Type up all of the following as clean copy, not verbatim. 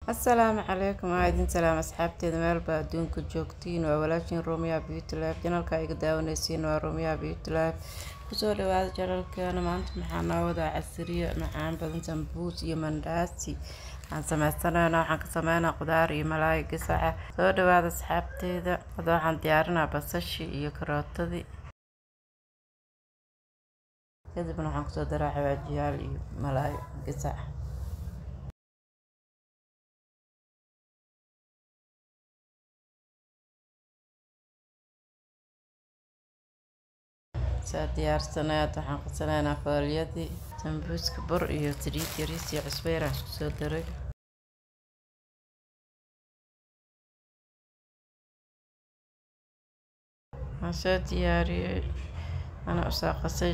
السلام عليكم وعليكم السلام أصحابتي مeel baa adduunka joogtiin waa walaashin Romeo Beauty Life channelka ay daawanaysiin waa Romeo Beauty Life kusoo dhawaada channelkeena maanta maxaa noo wadaa casriyo macaan badan sambuus iyo mandaasi waxaan ka sameynaa qudaar iyo malaay gasaca soo dhawaada asxaabteeda hadda waxaan diyaarinaa basashi iyo karootadii kadibna waxaan kusoo daraa xawaajiyaal iyo malaay gasaca diyaarsanayd waxaan qasanaynaa faaliyadii sambuuska bur iyo saliid yariis iyo cusbo yar aan kusoo daray waxaan soo diyaariyey ana usoo qasay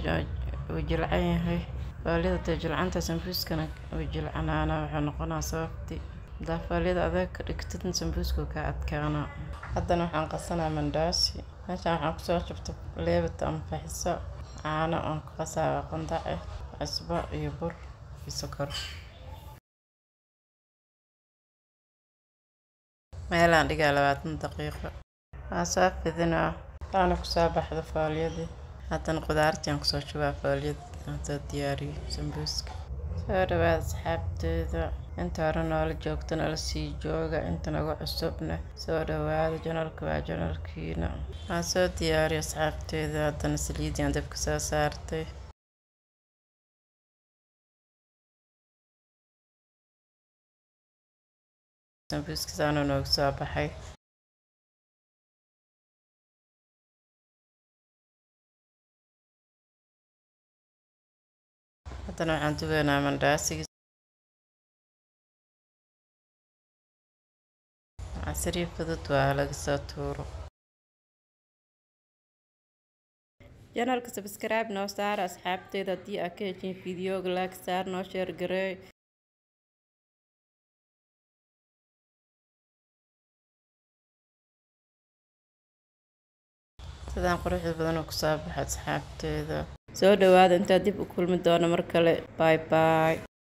oo jilcan yahay faaliyada tay jilcanta sambuuskana oo jilcanaana wuxuu noqonaa sababti hadaa faaliyada adag ka dhigtid sambuusku ka adkaana haddana waxaan qasanaa mandaasi meeshaan waxaan kusoo shubtay leebata ama faxiso caano aan ku qasaa qandac cusbo iyo bur iyo sokor meelaan dhigaa 20 daqiiqo waan soo fidinaa waxaana kusoo baxda faaliyadii haddana qudaartii aan kusoo shubaa faaliyada aan soo diyaariyey sambuuska soo dhawaada asxaabteeda inta hore noola joogta noola sii jooga inta nagu cusubna soo dhawaada janalka waa janalkiina waan soo diyaariyey asxaabteeda haddana saliidii aan dabka soo saartay sambuuska saana noogu soo baxay haddana waxaan dubaynaa mandaasiga casriyo fudud waa laga soo tuuro janalka subscribe noo saar asxaabteeda haddii aad ka heshiin fiidiyooga like saar noo share gareey sidaan quruxda badan oo ku soo baxay asxaabteeda soo dhawaada inta dib u kulmi doono mar kale bye bye